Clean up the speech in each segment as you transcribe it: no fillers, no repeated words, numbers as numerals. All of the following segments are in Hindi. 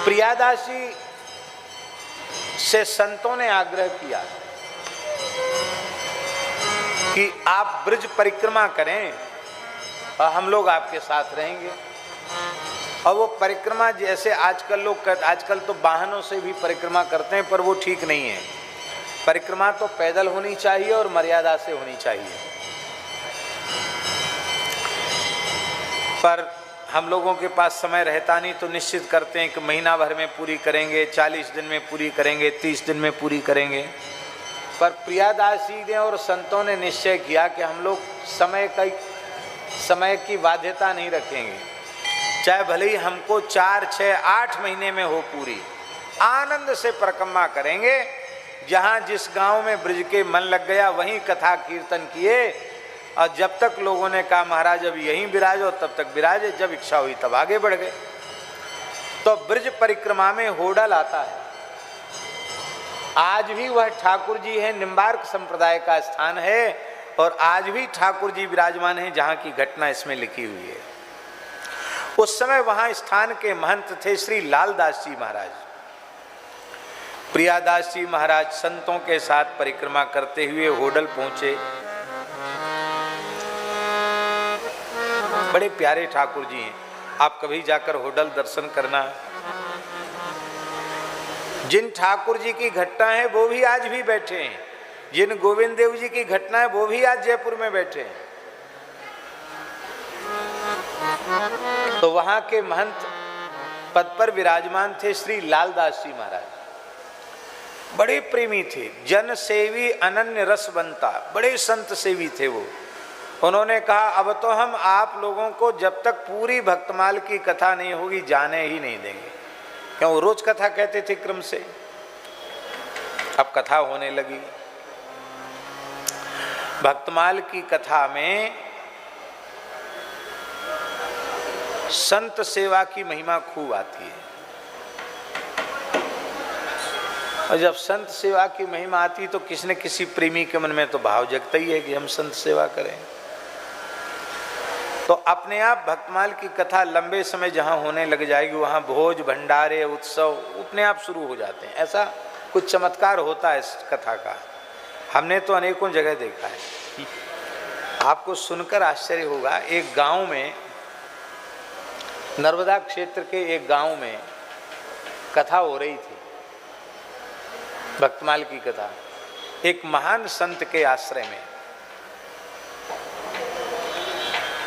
प्रियादासी से संतों ने आग्रह किया कि आप ब्रज परिक्रमा करें और हम लोग आपके साथ रहेंगे। और वो परिक्रमा जैसे आजकल तो वाहनों से भी परिक्रमा करते हैं, पर वो ठीक नहीं है। परिक्रमा तो पैदल होनी चाहिए और मर्यादा से होनी चाहिए। पर हम लोगों के पास समय रहता नहीं, तो निश्चित करते हैं कि महीना भर में पूरी करेंगे, 40 दिन में पूरी करेंगे, 30 दिन में पूरी करेंगे। पर प्रियादासी ने और संतों ने निश्चय किया कि हम लोग समय की बाध्यता नहीं रखेंगे, चाहे भले ही हमको 4, 6, 8 महीने में हो पूरी, आनंद से परिक्रमा करेंगे। जहाँ जिस गांव में ब्रज के मन लग गया वहीं कथा कीर्तन किए, और जब तक लोगों ने कहा महाराज अब यहीं विराजो तब तक विराजे, जब इच्छा हुई तब आगे बढ़ गए। तो ब्रज परिक्रमा में होडल आता है। आज भी वह ठाकुर जी है, निम्बार्क संप्रदाय का स्थान है, और आज भी ठाकुर जी विराजमान हैं, जहाँ की घटना इसमें लिखी हुई है। उस समय वहाँ स्थान के महंत थे श्री लालदास जी महाराज। प्रियादास जी महाराज संतों के साथ परिक्रमा करते हुए होडल पहुंचे। बड़े प्यारे ठाकुर जी हैं, आप कभी जाकर होडल दर्शन करना। जिन ठाकुर जी की घटना है वो भी आज भी बैठे हैं, जिन गोविंद देव जी की घटना है वो भी आज जयपुर में बैठे हैं। तो वहां के महंत पद पर विराजमान थे श्री लालदास जी महाराज। बड़े प्रेमी थे, जन सेवी अनन्य रस बनता, बड़े संत सेवी थे वो। उन्होंने कहा अब तो हम आप लोगों को जब तक पूरी भक्तमाल की कथा नहीं होगी जाने ही नहीं देंगे। क्यों, रोज कथा कहते थे क्रम से। अब कथा होने लगी। भक्तमाल की कथा में संत सेवा की महिमा खूब आती है, और जब संत सेवा की महिमा आती तो किसी न किसी प्रेमी के मन में तो भाव जगता ही है कि हम संत सेवा करें। तो अपने आप भक्तमाल की कथा लंबे समय जहाँ होने लग जाएगी, वहाँ भोज भंडारे उत्सव अपने आप शुरू हो जाते हैं। ऐसा कुछ चमत्कार होता है इस कथा का, हमने तो अनेकों जगह देखा है। आपको सुनकर आश्चर्य होगा, एक गांव में, नर्मदा क्षेत्र के एक गांव में कथा हो रही थी, भक्तमाल की कथा, एक महान संत के आश्रय में।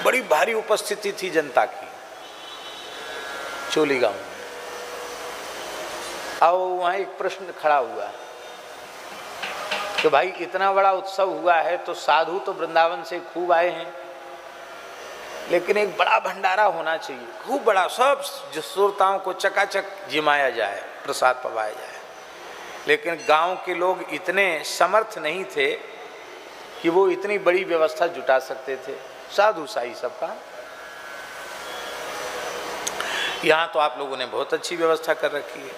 बड़ी भारी उपस्थिति थी जनता की चोली गांव में। अब वहां एक प्रश्न खड़ा हुआ कि भाई इतना बड़ा उत्सव हुआ है तो साधु तो वृंदावन से खूब आए हैं, लेकिन एक बड़ा भंडारा होना चाहिए, खूब बड़ा, सब श्रोताओं को चकाचक जिमाया जाए, प्रसाद पवाया जाए। लेकिन गांव के लोग इतने समर्थ नहीं थे कि वो इतनी बड़ी व्यवस्था जुटा सकते थे। साधु साई सबका। यहाँ तो आप लोगों ने बहुत अच्छी व्यवस्था कर रखी है।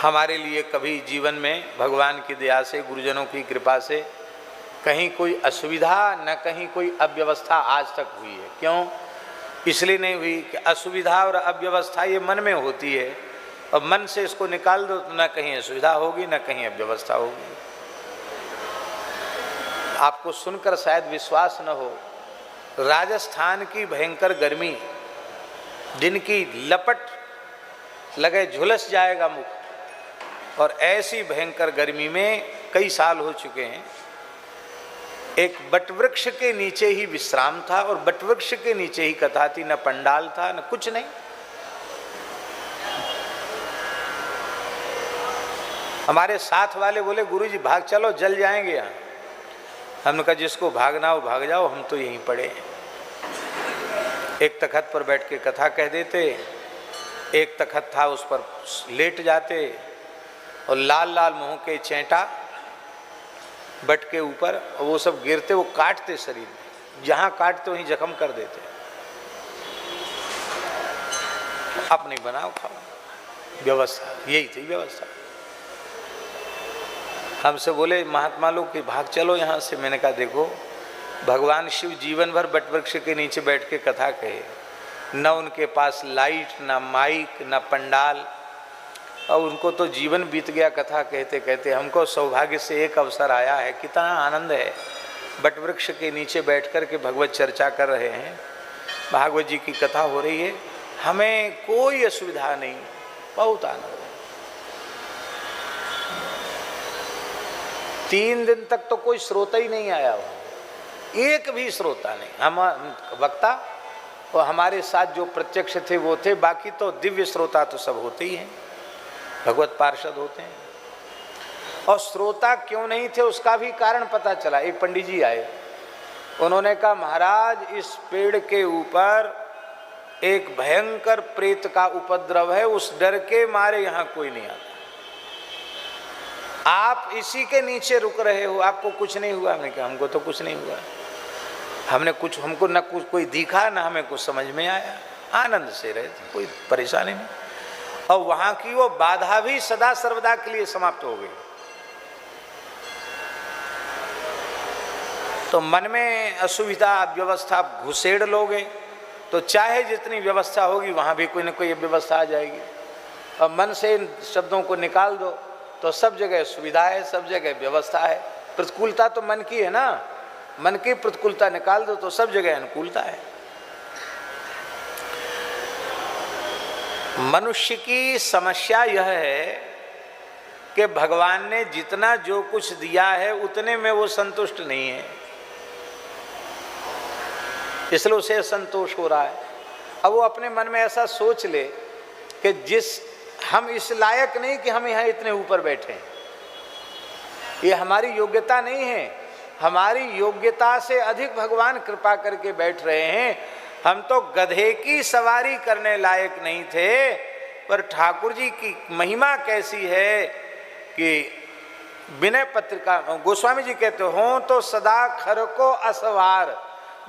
हमारे लिए कभी जीवन में भगवान की दया से, गुरुजनों की कृपा से कहीं कोई असुविधा न कहीं कोई अव्यवस्था आज तक हुई है। क्यों? इसलिए नहीं हुई कि असुविधा और अव्यवस्था ये मन में होती है, और मन से इसको निकाल दो तो न कहीं असुविधा होगी न कहीं अव्यवस्था होगी। आपको सुनकर शायद विश्वास न हो, राजस्थान की भयंकर गर्मी, दिन की लपट लगे झुलस जाएगा मुख, और ऐसी भयंकर गर्मी में कई साल हो चुके हैं। एक बटवृक्ष के नीचे ही विश्राम था, और बटवृक्ष के नीचे ही कथा थी, न पंडाल था न कुछ नहीं। हमारे साथ वाले बोले गुरुजी भाग चलो, जल जाएंगे यहाँ। हमने कहा जिसको भागना हो भाग जाओ, हम तो यहीं पड़े हैं। एक तखत पर बैठ के कथा कह देते, एक तखत था उस पर लेट जाते, और लाल लाल मुंह के चेंटा बट के ऊपर, और वो सब गिरते, वो काटते शरीर में, जहाँ काटते वहीं जख्म कर देते। अपनी बनाओ खाओ व्यवस्था, यही थी व्यवस्था। हमसे बोले महात्मा लोग कि भाग चलो यहाँ से। मैंने कहा देखो, भगवान शिव जीवन भर बटवृक्ष के नीचे बैठ के कथा कहे, न उनके पास लाइट, न माइक, न पंडाल, और उनको तो जीवन बीत गया कथा कहते कहते। हमको सौभाग्य से एक अवसर आया है, कितना आनंद है। बट वृक्ष के नीचे बैठ कर के भगवत चर्चा कर रहे हैं, भागवत जी की कथा हो रही है, हमें कोई असुविधा नहीं, बहुत आनंद है। 3 दिन तक तो कोई श्रोता ही नहीं आया हुआ, एक भी श्रोता नहीं। हम वक्ता और हमारे साथ जो प्रत्यक्ष थे वो थे, बाकी तो दिव्य श्रोता तो सब होते ही हैं, भगवत पार्षद होते हैं। और श्रोता क्यों नहीं थे उसका भी कारण पता चला। एक पंडित जी आए, उन्होंने कहा महाराज इस पेड़ के ऊपर एक भयंकर प्रेत का उपद्रव है, उस डर के मारे यहाँ कोई नहीं आता। आप इसी के नीचे रुक रहे हो, आपको कुछ नहीं हुआ? हमने कहा हमको तो कुछ नहीं हुआ, हमको न कुछ कोई दिखा, न हमें कुछ समझ में आया, आनंद से रहे थे, कोई परेशानी नहीं। और वहां की वो बाधा भी सदा सर्वदा के लिए समाप्त हो गई। तो मन में असुविधा, व्यवस्था घुसेड़ लोगे तो चाहे जितनी व्यवस्था होगी वहां भी कोई न कोई व्यवस्था आ जाएगी। और मन से इन शब्दों को निकाल दो तो सब जगह सुविधा है, सब जगह व्यवस्था है। प्रतिकूलता तो मन की है ना, मन की प्रतिकूलता निकाल दो तो सब जगह अनुकूलता है। मनुष्य की समस्या यह है कि भगवान ने जितना जो कुछ दिया है उतने में वो संतुष्ट नहीं है, इसलिए उसे असंतोष हो रहा है। अब वो अपने मन में ऐसा सोच ले कि हम इस लायक नहीं कि हम यहाँ इतने ऊपर बैठे हैं, ये हमारी योग्यता नहीं है, हमारी योग्यता से अधिक भगवान कृपा करके बैठ रहे हैं। हम तो गधे की सवारी करने लायक नहीं थे, पर ठाकुर जी की महिमा कैसी है कि विनय पत्रिका गोस्वामी जी कहते हो तो सदा खर को असवार,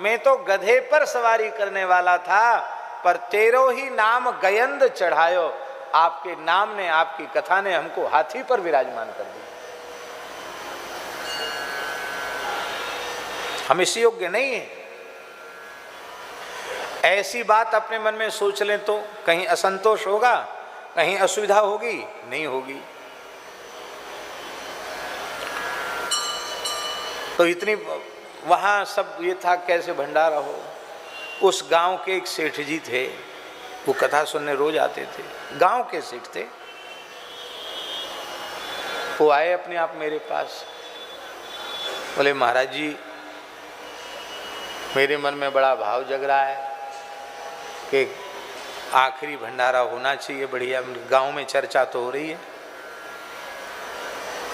मैं तो गधे पर सवारी करने वाला था, पर तेरो ही नाम गयंद चढ़ायो, आपके नाम ने, आपकी कथा ने हमको हाथी पर विराजमान कर दिया। हम इस योग्य नहीं है। ऐसी बात अपने मन में सोच लें तो कहीं असंतोष होगा, कहीं असुविधा होगी? नहीं होगी। तो इतनी वहाँ सब ये था कैसे भंडारा हो। उस गांव के एक सेठ जी थे, वो कथा सुनने रोज आते थे, गांव के सेठ थे। वो आए अपने आप मेरे पास, बोले महाराज जी मेरे मन में बड़ा भाव जग रहा है कि आखिरी भंडारा होना चाहिए, बढ़िया गांव में चर्चा तो हो रही है,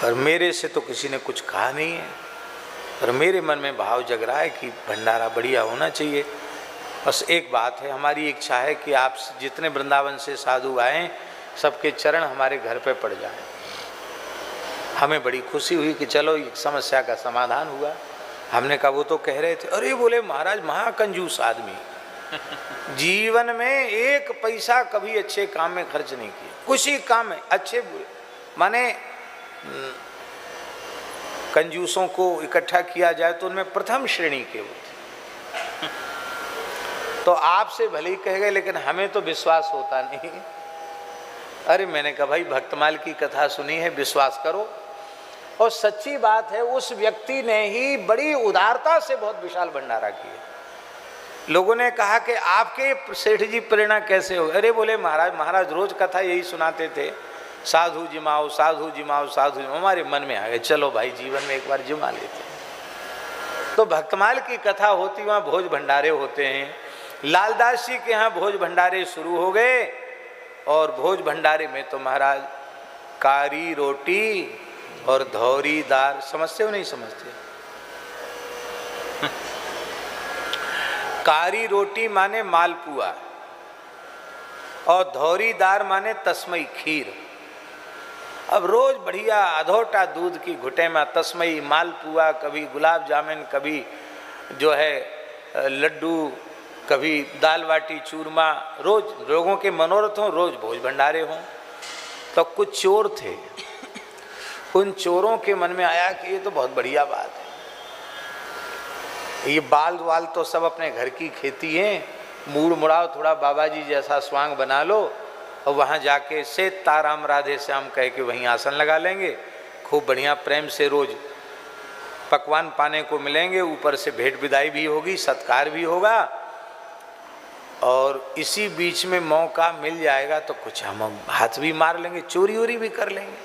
और मेरे से तो किसी ने कुछ कहा नहीं है, पर मेरे मन में भाव जग रहा है कि भंडारा बढ़िया होना चाहिए। बस एक बात है, हमारी इच्छा है कि आप जितने वृंदावन से साधु आए सबके चरण हमारे घर पे पड़ जाएं। हमें बड़ी खुशी हुई कि चलो एक समस्या का समाधान हुआ। हमने कहा वो तो कह रहे थे, अरे बोले महाराज महाकंजूस आदमी, जीवन में एक पैसा कभी अच्छे काम में खर्च नहीं किया, कुछ ही काम में अच्छे बुरे, माने कंजूसों को इकट्ठा किया जाए तो उनमें प्रथम श्रेणी के होते। तो आपसे भले ही कह गए लेकिन हमें तो विश्वास होता नहीं। अरे मैंने कहा भाई भक्तमाल की कथा सुनी है, विश्वास करो। और सच्ची बात है, उस व्यक्ति ने ही बड़ी उदारता से बहुत विशाल भंडारा किया। लोगों ने कहा कि आपके सेठ जी प्रेरणा कैसे हो? अरे बोले महाराज रोज कथा यही सुनाते थे, साधु जिमाओ साधु जिमाओ साधु जिमाओ। हमारे मन में आ गए चलो भाई जीवन में एक बार जिमा लेते हैं। तो भक्तमाल की कथा होती, वहाँ भोज भंडारे होते हैं। लालदास जी के यहाँ भोज भंडारे शुरू हो गए, और भोज भंडारे में तो महाराज कारी रोटी और धौरी दार, समझते हो नहीं समझते? कारी रोटी माने मालपुआ और धौरी दार माने तस्मई खीर। अब रोज बढ़िया अधोटा दूध की घुटे में तस्मई मालपुआ, कभी गुलाब जामुन, कभी जो है लड्डू, कभी दाल बाटी चूरमा, रोज लोगों के मनोरथ हों, रोज भोज भंडारे हों। तो कुछ चोर थे, उन चोरों के मन में आया कि ये तो बहुत बढ़िया बात है, ये बाल वाल तो सब अपने घर की खेती है, मूड मुड़ाओ, थोड़ा बाबा जी जैसा स्वांग बना लो और वहाँ जाके से ताराम राधे श्याम कह के वहीं आसन लगा लेंगे। खूब बढ़िया प्रेम से रोज पकवान पाने को मिलेंगे, ऊपर से भेंट विदाई भी होगी, सत्कार भी होगा। और इसी बीच में मौका मिल जाएगा तो कुछ हम हाथ भी मार लेंगे, चोरी वोरी भी कर लेंगे।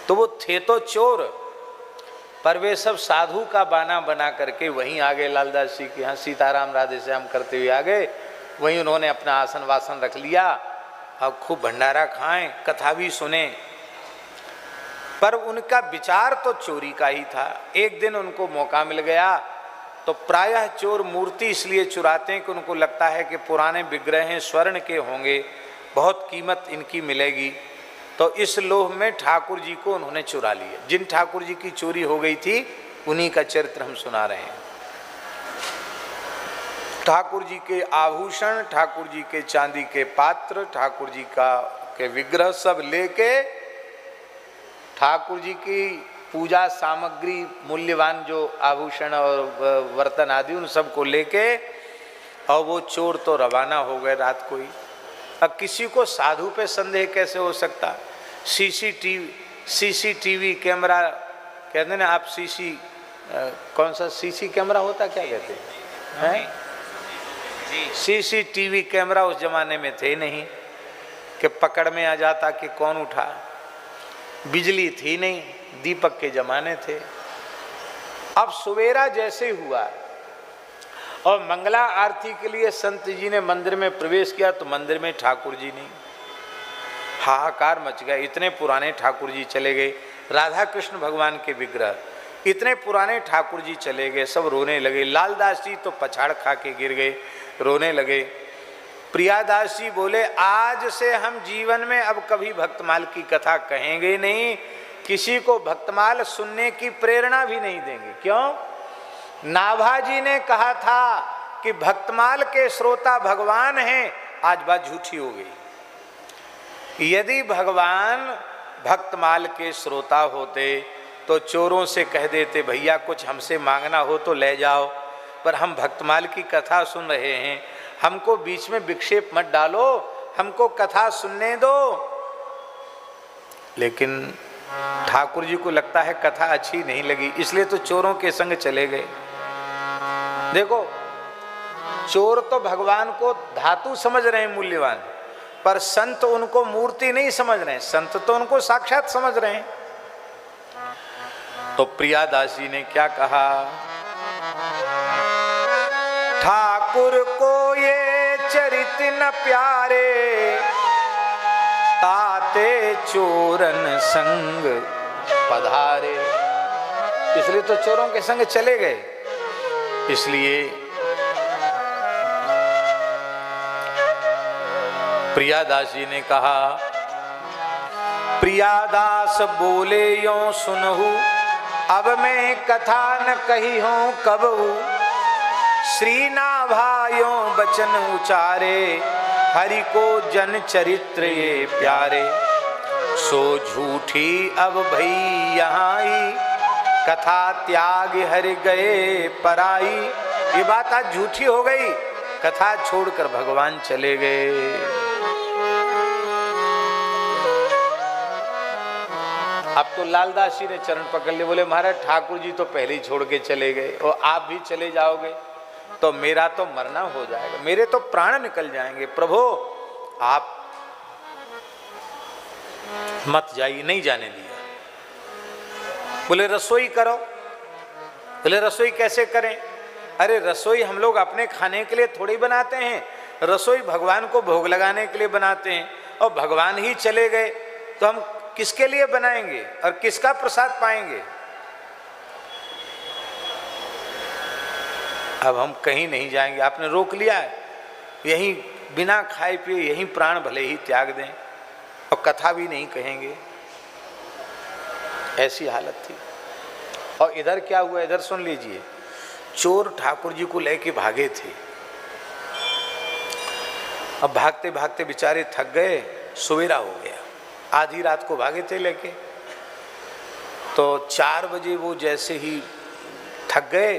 तो वो थे तो चोर, पर वे सब साधु का बाना बना करके वहीं आ गए लालदास जी के यहाँ, सीताराम राधे श्याम करते हुए आ गए। वहीं उन्होंने अपना आसन वासन रख लिया और खूब भंडारा खाएं, कथा भी सुने। पर उनका विचार तो चोरी का ही था। एक दिन उनको मौका मिल गया तो प्रायः चोर मूर्ति इसलिए चुराते हैं कि उनको लगता है कि पुराने विग्रह हैं, स्वर्ण के होंगे, बहुत कीमत इनकी मिलेगी। तो इस लोभ में ठाकुर जी को उन्होंने चुरा लिया। जिन ठाकुर जी की चोरी हो गई थी उन्हीं का चरित्र हम सुना रहे हैं। ठाकुर जी के आभूषण, ठाकुर जी के चांदी के पात्र, ठाकुर जी के विग्रह सब लेके, ठाकुर जी की पूजा सामग्री, मूल्यवान जो आभूषण और बर्तन आदि, उन सब को लेके और वो चोर तो रवाना हो गए रात को ही। अब किसी को साधु पे संदेह कैसे हो सकता? सीसीटीवी कैमरा कहते हैं ना आप, कौन सा सीसी कैमरा होता, क्या कहते हैं? सीसीटीवी कैमरा उस जमाने में थे नहीं कि पकड़ में आ जाता कि कौन उठा। बिजली थी नहीं, दीपक के जमाने थे। अब सवेरा जैसे हुआ और मंगला आरती के लिए संत जी ने मंदिर में प्रवेश किया तो मंदिर में ठाकुर जी नहीं। हाहाकार मच गया। इतने पुराने ठाकुर जी चले गए, राधा कृष्ण भगवान के विग्रह, इतने पुराने ठाकुर जी चले गए, सब रोने लगे। लालदास जी तो पछाड़ खा के गिर गए, रोने लगे। प्रियादास जी बोले, आज से हम जीवन में अब कभी भक्तमाल की कथा कहेंगे नहीं, किसी को भक्तमाल सुनने की प्रेरणा भी नहीं देंगे। क्यों? नाभाजी ने कहा था कि भक्तमाल के श्रोता भगवान हैं, आज बात झूठी हो गई। यदि भगवान भक्तमाल के श्रोता होते तो चोरों से कह देते, भैया कुछ हमसे मांगना हो तो ले जाओ, पर हम भक्तमाल की कथा सुन रहे हैं, हमको बीच में विक्षेप मत डालो, हमको कथा सुनने दो। लेकिन ठाकुर जी को लगता है कथा अच्छी नहीं लगी, इसलिए तो चोरों के संग चले गए। देखो, चोर तो भगवान को धातु समझ रहे हैं मूल्यवान, पर संत उनको मूर्ति नहीं समझ रहे हैं, संत तो उनको साक्षात समझ रहे हैं। तो प्रियादास जी ने क्या कहा? ठाकुर को ये चरित न प्यारे, ताते चोरन संग पधारे। इसलिए तो चोरों के संग चले गए। इसलिए प्रियादास जी ने कहा, प्रियादास बोले यों सुनहु, अब मैं कथा न कही हूं कबहू, श्री नाभायों बचन उचारे, हरि को जन चरित्र ये प्यारे। सो झूठी अब भई यहाँ ही, कथा त्याग हरि गए पराई। ये बात आज झूठी हो गई, कथा छोड़कर भगवान चले गए। अब तो लालदास जी ने चरण पकड़ लिए, बोले महाराज ठाकुर जी तो पहले ही छोड़ के चले गए और आप भी चले जाओगे तो मेरा तो मरना हो जाएगा, मेरे तो प्राण निकल जाएंगे। प्रभु आप मत जाइए, नहीं जाने दिया। बोले रसोई करो। बोले रसोई कैसे करें? अरे रसोई हम लोग अपने खाने के लिए थोड़ी बनाते हैं, रसोई भगवान को भोग लगाने के लिए बनाते हैं, और भगवान ही चले गए तो हम किसके लिए बनाएंगे और किसका प्रसाद पाएंगे? अब हम कहीं नहीं जाएंगे, आपने रोक लिया है, यहीं बिना खाए पिए यहीं प्राण भले ही त्याग दें और कथा भी नहीं कहेंगे। ऐसी हालत थी। और इधर क्या हुआ, इधर सुन लीजिए। चोर ठाकुर जी को लेके भागे थे। अब भागते भागते बेचारे थक गए, सवेरा हो गया, आधी रात को भागे थे लेके। तो 4 बजे वो जैसे ही थक गए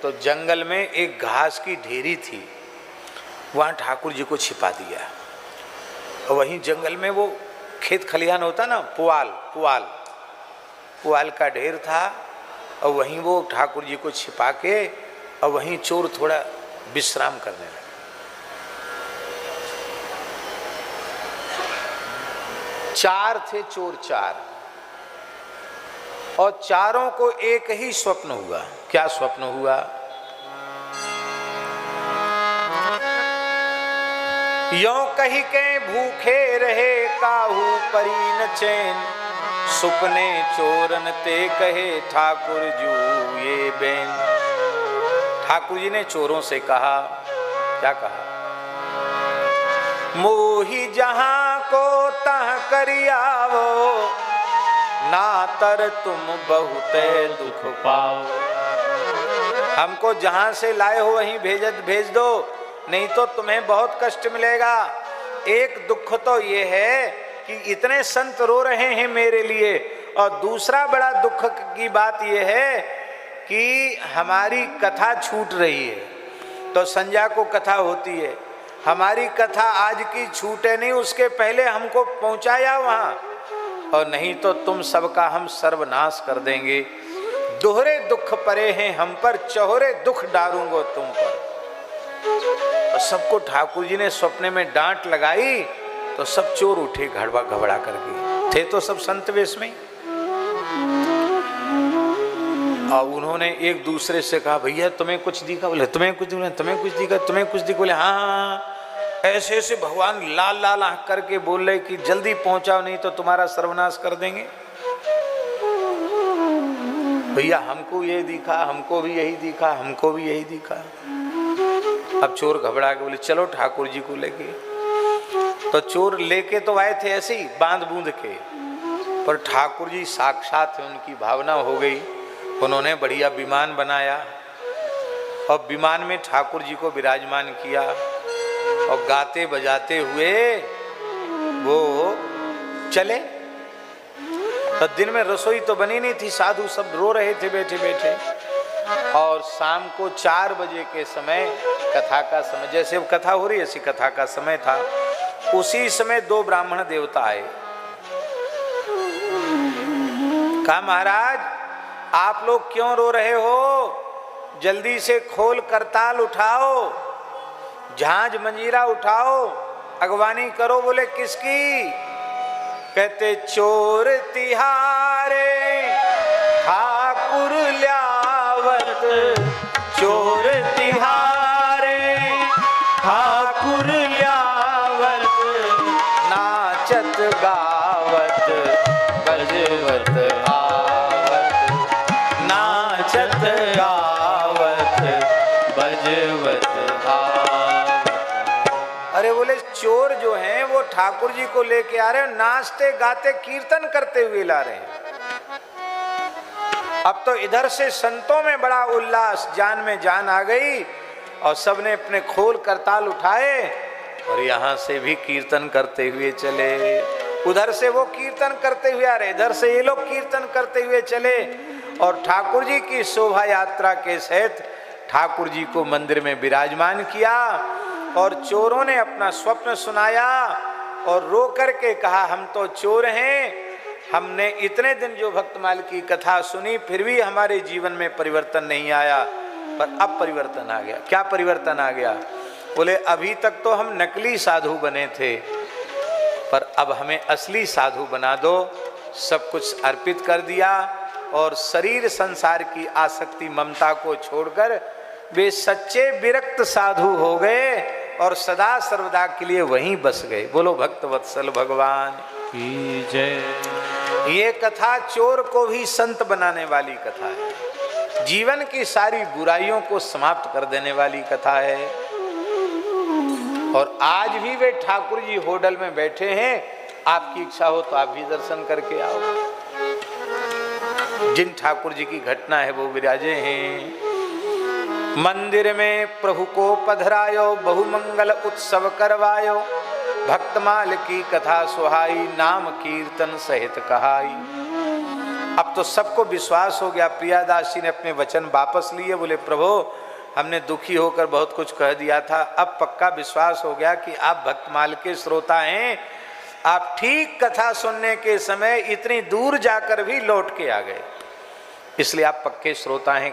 तो जंगल में एक घास की ढेरी थी, वहाँ ठाकुर जी को छिपा दिया। और वहीं जंगल में वो खेत खलिहान होता ना, पुआल पुआल पुआल का ढेर था, और वहीं वो ठाकुर जी को छिपा के और वहीं चोर थोड़ा विश्राम करने लगे। चार थे चोर, चार, और चारों को एक ही स्वप्न हुआ। क्या स्वप्न हुआ? यों कही के भूखे रहे काहू परी न चैन, सुपने चोरन ते कहे ठाकुर जू ये बैन। ठाकुर जी ने चोरों से कहा, क्या कहा? मोही जहां को तह करियावो, ना तर तुम बहुत दुख पाओ। हमको जहां से लाए हो वहीं भेज दो, नहीं तो तुम्हें बहुत कष्ट मिलेगा। एक दुख तो ये है कि इतने संत रो रहे हैं मेरे लिए, और दूसरा बड़ा दुख की बात ये है कि हमारी कथा छूट रही है। तो संध्या को कथा होती है, हमारी कथा आज की छूटे नहीं, उसके पहले हमको पहुंचाया वहां, और नहीं तो तुम सबका हम सर्वनाश कर देंगे। दोहरे दुख परे हैं हम पर, चौहरे दुख डारूंगो तुम पर। और सबको ठाकुर जी ने स्वप्ने में डांट लगाई, तो सब चोर उठे घबरा करके। थे तो सब संत वेश में। और उन्होंने एक दूसरे से कहा, भैया तुम्हें कुछ दिखा? बोले तुम्हें कुछ दिखा, तुम्हें कुछ दिखा, तुम्हें कुछ दिखा? बोले हाँ। ऐसे ऐसे भगवान लाल लाल आंख करके बोल रहे कि जल्दी पहुंचाओ, नहीं तो तुम्हारा सर्वनाश कर देंगे। भैया हमको ये दिखा, हमको भी यही दिखा, हमको भी यही दिखा। अब चोर घबरा के बोले चलो ठाकुर जी को लेके। तो चोर लेके तो आए थे ऐसे ही बांध बूंद के, पर ठाकुर जी साक्षात है, उनकी भावना हो गई। उन्होंने बढ़िया विमान बनाया और विमान में ठाकुर जी को विराजमान किया, और गाते बजाते हुए वो चले। तो दिन में रसोई तो बनी नहीं थी, साधु सब रो रहे थे बैठे बैठे। और शाम को 4 बजे के समय, कथा का समय, जैसे कथा हो रही है ऐसी कथा का समय था, उसी समय 2 ब्राह्मण देवता आए। कहा महाराज आप लोग क्यों रो रहे हो? जल्दी से खोल करताल उठाओ, झांझ मंजीरा उठाओ, अगवानी करो। बोले किसकी? कहते चोर तिहारे ठाकुर ल्यावत, चोर तिहारे ठाकुर ल्यावत, नाचत गावत बजवत आवत, नाचत गावत बजवत आवत। अरे बोले चोर जो हैं वो ठाकुर जी को लेके आ रहे हैं, नाचते गाते कीर्तन करते हुए ला रहे हैं। अब तो इधर से संतों में बड़ा उल्लास, जान में जान आ गई, और सबने अपने खोल करताल उठाए और यहाँ से भी कीर्तन करते हुए चले। उधर से वो कीर्तन करते हुए आ रहे, इधर से ये लोग कीर्तन करते हुए चले, और ठाकुर जी की शोभा यात्रा के सहित ठाकुर जी को मंदिर में विराजमान किया। और चोरों ने अपना स्वप्न सुनाया और रो करके कहा हम तो चोर हैं, हमने इतने दिन जो भक्तमाल की कथा सुनी फिर भी हमारे जीवन में परिवर्तन नहीं आया, पर अब परिवर्तन आ गया। क्या परिवर्तन आ गया? बोले अभी तक तो हम नकली साधु बने थे, पर अब हमें असली साधु बना दो। सब कुछ अर्पित कर दिया और शरीर संसार की आसक्ति ममता को छोड़कर वे सच्चे विरक्त साधु हो गए और सदा सर्वदा के लिए वहीं बस गए। बोलो भक्त वत्सल भगवान की जय। ये कथा चोर को भी संत बनाने वाली कथा है, जीवन की सारी बुराइयों को समाप्त कर देने वाली कथा है। और आज भी वे ठाकुर जी होटल में बैठे हैं, आपकी इच्छा हो तो आप भी दर्शन करके आओ। जिन ठाकुर जी की घटना है वो विराजे हैं। मंदिर में प्रभु को पधरायो, बहुमंगल उत्सव करवायो, भक्तमाल की कथा सुहाई, नाम कीर्तन सहित कहाई। अब तो सबको विश्वास हो गया। प्रियादास जी ने अपने वचन वापस लिए, बोले प्रभु हमने दुखी होकर बहुत कुछ कह दिया था, अब पक्का विश्वास हो गया कि आप भक्तमाल के श्रोता हैं। आप ठीक कथा सुनने के समय इतनी दूर जाकर भी लौट के आ गए, इसलिए आप पक्के श्रोता हैं।